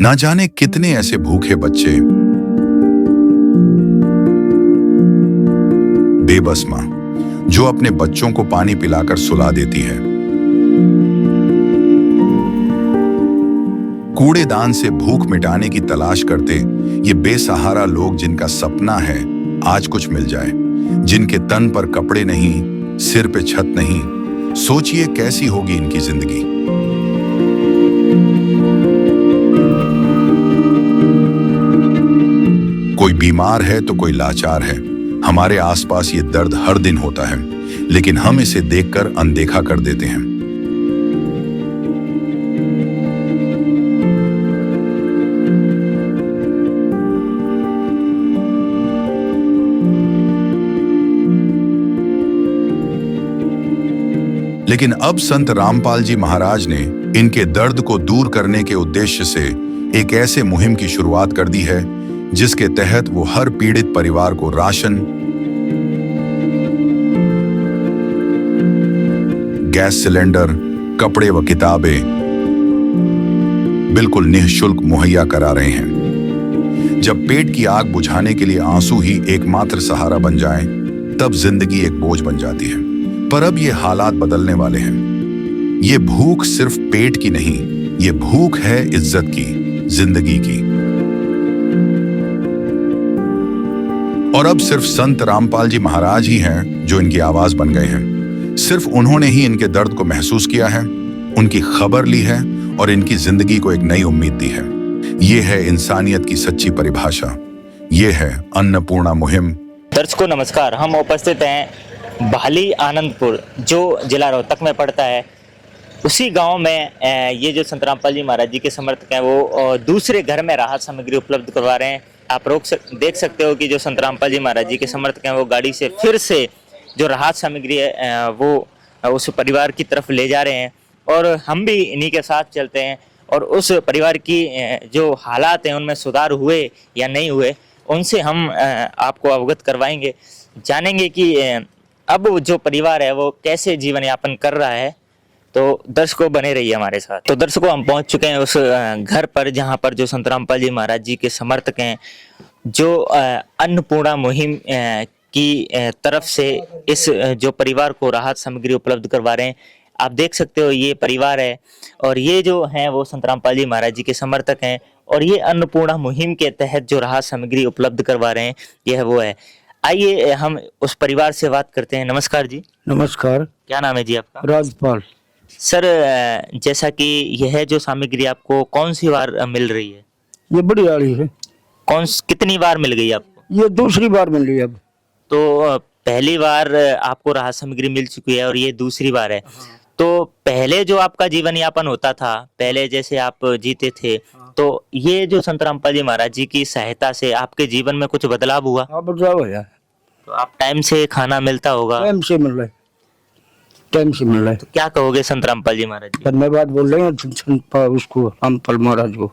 ना जाने कितने ऐसे भूखे बच्चे, बेबस मां जो अपने बच्चों को पानी पिलाकर सुला देती है। कूड़ेदान से भूख मिटाने की तलाश करते ये बेसहारा लोग जिनका सपना है आज कुछ मिल जाए, जिनके तन पर कपड़े नहीं, सिर पे छत नहीं, सोचिए कैसी होगी इनकी जिंदगी। कोई बीमार है तो कोई लाचार है। हमारे आसपास ये दर्द हर दिन होता है, लेकिन हम इसे देखकर अनदेखा कर देते हैं। लेकिन अब संत रामपाल जी महाराज ने इनके दर्द को दूर करने के उद्देश्य से एक ऐसे मुहिम की शुरुआत कर दी है जिसके तहत वो हर पीड़ित परिवार को राशन, गैस सिलेंडर, कपड़े व किताबें बिल्कुल निःशुल्क मुहैया करा रहे हैं। जब पेट की आग बुझाने के लिए आंसू ही एकमात्र सहारा बन जाएं, तब जिंदगी एक बोझ बन जाती है। पर अब ये हालात बदलने वाले हैं। ये भूख सिर्फ पेट की नहीं, ये भूख है इज्जत की, जिंदगी की। और अब सिर्फ संत रामपाल जी महाराज ही हैं जो इनकी आवाज बन गए हैं। सिर्फ उन्होंने ही इनके दर्द को महसूस किया है, उनकी खबर ली है और इनकी जिंदगी को एक नई उम्मीद दी है। ये है इंसानियत की सच्ची परिभाषा। ये है अन्नपूर्णा मुहिम। दर्शकों नमस्कार, हम उपस्थित हैं भाली आनंदपुर जो जिला रोहतक में पड़ता है। उसी गांव में ये जो संत रामपाल जी महाराज जी के समर्थक हैं वो दूसरे घर में राहत सामग्री उपलब्ध करवा रहे हैं। आप देख सकते हो कि जो संत रामपाल जी महाराज जी के समर्थक हैं वो गाड़ी से फिर से जो राहत सामग्री है वो उस परिवार की तरफ ले जा रहे हैं और हम भी इन्हीं के साथ चलते हैं और उस परिवार की जो हालात हैं उनमें सुधार हुए या नहीं हुए उनसे हम आपको अवगत करवाएंगे, जानेंगे कि अब जो परिवार है वो कैसे जीवन यापन कर रहा है। तो दर्शकों बने रहिए हमारे साथ। तो दर्शकों हम पहुंच चुके हैं उस घर पर जहां पर जो संत रामपाल जी महाराज जी के समर्थक हैं जो अन्नपूर्णा मुहिम की तरफ से इस जो परिवार को राहत सामग्री उपलब्ध करवा रहे हैं। आप देख सकते हो ये परिवार है और ये जो है वो संत रामपाल जी महाराज जी के समर्थक हैं और ये अन्नपूर्णा मुहिम के तहत जो राहत सामग्री उपलब्ध करवा रहे हैं यह वो है। आइए हम उस परिवार से बात करते हैं। नमस्कार जी। नमस्कार। क्या नाम है जी आपका? राजपाल। सर, जैसा कि यह जो सामग्री आपको कौन सी बार मिल रही है? ये बड़ी वाली है। कितनी बार मिल गई आपको? ये दूसरी बार मिल रही है अब। तो पहली बार आपको राहत सामग्री मिल चुकी है और ये दूसरी बार है। तो पहले जो आपका जीवन यापन होता था, पहले जैसे आप जीते थे, तो ये जो संत रामपाल जी महाराज जी की सहायता से आपके जीवन में कुछ बदलाव हुआ? हाँ, बदलाव है। तो आप टाइम से खाना मिलता होगा? टाइम से मिल रहा है, टाइम से मिल रहा है। तो क्या कहोगे संत रामपाल जी महाराज जी? धन्यवाद बोल रहे हैं उसको, रामपाल महाराज को।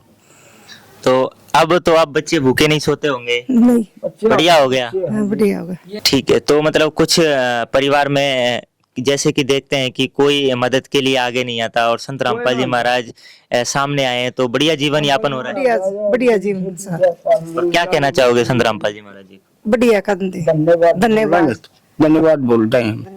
तो अब तो आप बच्चे भूखे नहीं सोते होंगे? नहीं, बढ़िया हो गया। हाँ, बढ़िया होगा। ठीक है। तो मतलब कुछ परिवार में जैसे कि देखते हैं कि कोई मदद के लिए आगे नहीं आता और संत रामपाल जी महाराज सामने आए हैं तो बढ़िया जीवन यापन हो रहा है। बढ़िया बढ़िया जीवन सर। और क्या कहना चाहोगे संत रामपाल जी महाराज जी? बढ़िया कदम दे। धन्यवाद। धन्यवाद बोलते हैं।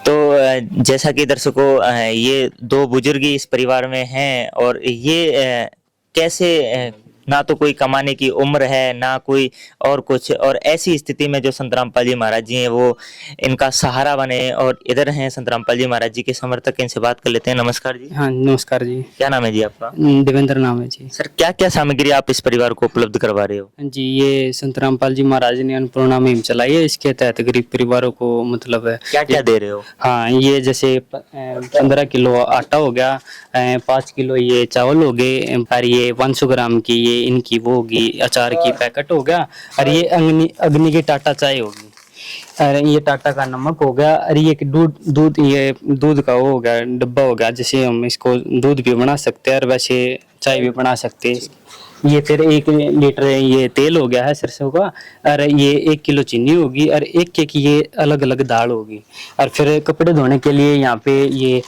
तो जैसा कि दर्शकों ये दो बुजुर्ग इस परिवार में हैं और ये कैसे ना तो कोई कमाने की उम्र है ना कोई और कुछ, और ऐसी स्थिति में जो संत रामपाल जी महाराज जी हैं वो इनका सहारा बने और इधर हैं संत रामपाल जी महाराज जी के समर्थक। इनसे बात कर लेते हैं। नमस्कार जी। हाँ नमस्कार जी। क्या नाम है जी आपका? देवेंद्र नाम है जी। सर, क्या क्या सामग्री आप इस परिवार को उपलब्ध करवा रहे हो? जी, ये संत रामपाल जी महाराज ने अन्नपूर्णा मुहिम चलाई है। इसके तहत गरीब परिवारों को मतलब क्या क्या दे रहे हो? हाँ, ये जैसे 15 किलो आटा हो गया, 5 किलो ये चावल हो गए और ये 500 ग्राम की ये इनकी वो होगी अचार की पैकेट हो गया और ये अग्नि की टाटा चाय होगी। और ये टाटा का नमक हो गया, और ये दूध का वो हो गया, डब्बा हो गया, जैसे हम इसको दूध भी बना सकते हैं और वैसे चाय भी बना सकते हैं। ये फिर 1 लीटर ये तेल हो गया है सरसों का, और ये 1 किलो चीनी होगी, और एक ये अलग अलग दाल होगी। और फिर कपड़े धोने के लिए यहाँ पे ये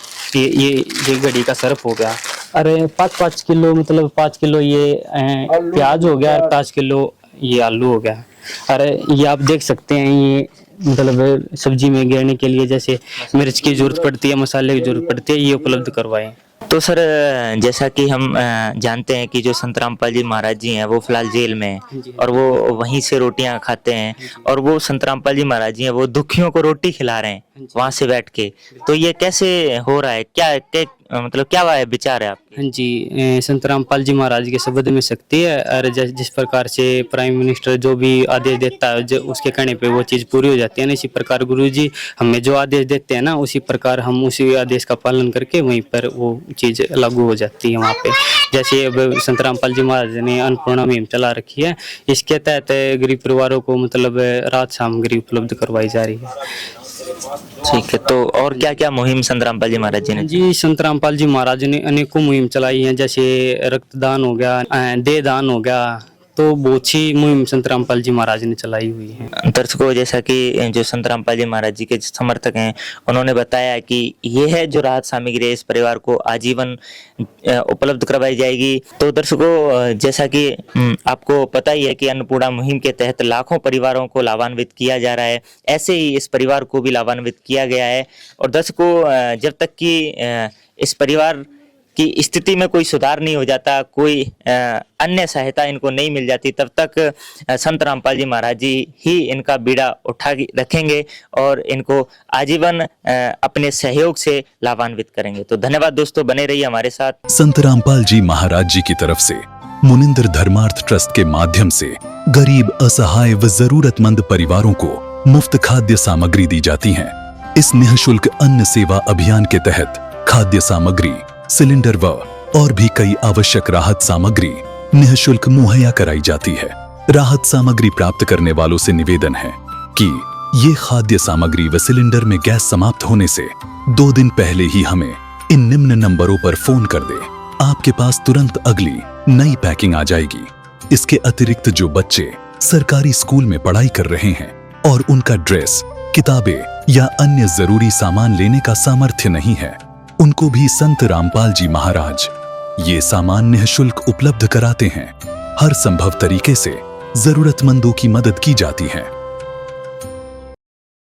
घड़ी का सर्फ हो गया, और 5 किलो, मतलब 5 किलो ये प्याज हो गया, और 5 किलो ये आलू हो गया। और ये आप देख सकते हैं, ये मतलब सब्जी में गिरने के लिए जैसे मिर्च की जरूरत पड़ती है, मसाले की जरूरत पड़ती है, ये उपलब्ध करवाएं। तो सर, जैसा कि हम जानते हैं कि जो संत रामपाल जी महाराज जी हैं वो फिलहाल जेल में हैं, और वो वहीं से रोटियां खाते हैं, और वो संत रामपाल जी महाराज जी हैं वो दुखियों को रोटी खिला रहे हैं वहां से बैठ के। तो ये कैसे हो रहा है, क्या मतलब क्या विचार है आपके? हाँ जी, संत रामपाल जी महाराज के शब्द में शक्ति है, और जिस प्रकार से प्राइम मिनिस्टर जो भी आदेश देता है उसके कहने पे वो चीज़ पूरी हो जाती है ना, इसी प्रकार गुरु जी हमें जो आदेश देते हैं ना, उसी प्रकार हम उसी आदेश का पालन करके वहीं पर वो चीज़ लागू हो जाती है वहाँ पे। जैसे अब संत रामपाल जी महाराज ने अन्नपूर्णा मुहिम चला रखी है, इसके तहत गरीब परिवारों को मतलब राहत सामग्री उपलब्ध करवाई जा रही है। ठीक है, तो और क्या क्या मुहिम संत रामपाल जी महाराज जी ने? जी, संत रामपाल जी महाराज ने अनेकों मुहिम चलाई हैं, जैसे रक्तदान हो गया, देह दान हो गया, तो बहुत सी मुहिम संत रामपाल जी महाराज ने चलाई हुई है। दर्शकों, जैसा कि जो संत रामपाल जी महाराज जी के समर्थक हैं उन्होंने बताया कि ये है जो राहत सामग्री है, इस परिवार को आजीवन उपलब्ध करवाई जाएगी। तो दर्शकों, जैसा कि आपको पता ही है कि अन्नपूर्णा मुहिम के तहत लाखों परिवारों को लाभान्वित किया जा रहा है, ऐसे ही इस परिवार को भी लाभान्वित किया गया है। और दर्शकों, जब तक कि इस परिवार की स्थिति में कोई सुधार नहीं हो जाता, कोई अन्य सहायता इनको नहीं मिल जाती, तब तक संत रामपाल जी महाराज जी ही इनका बीड़ा उठा रखेंगे और इनको आजीवन अपने सहयोग से लाभान्वित करेंगे। तो धन्यवाद दोस्तों, बने रहिए हमारे साथ। संत रामपाल जी महाराज जी की तरफ से मुनिंदर धर्मार्थ ट्रस्ट के माध्यम से गरीब, असहाय व जरूरतमंद परिवारों को मुफ्त खाद्य सामग्री दी जाती है। इस निःशुल्क अन्न सेवा अभियान के तहत खाद्य सामग्री, सिलेंडर व और भी कई आवश्यक राहत सामग्री निःशुल्क मुहैया कराई जाती है। राहत सामग्री प्राप्त करने वालों से निवेदन है कि ये खाद्य सामग्री व सिलेंडर में गैस समाप्त होने से 2 दिन पहले ही हमें इन निम्न नंबरों पर फोन कर दे। आपके पास तुरंत अगली नई पैकिंग आ जाएगी। इसके अतिरिक्त जो बच्चे सरकारी स्कूल में पढ़ाई कर रहे हैं और उनका ड्रेस, किताबें या अन्य जरूरी सामान लेने का सामर्थ्य नहीं है, उनको भी संत रामपाल जी महाराज ये सामान निःशुल्क उपलब्ध कराते हैं। हर संभव तरीके से जरूरतमंदों की मदद की जाती है।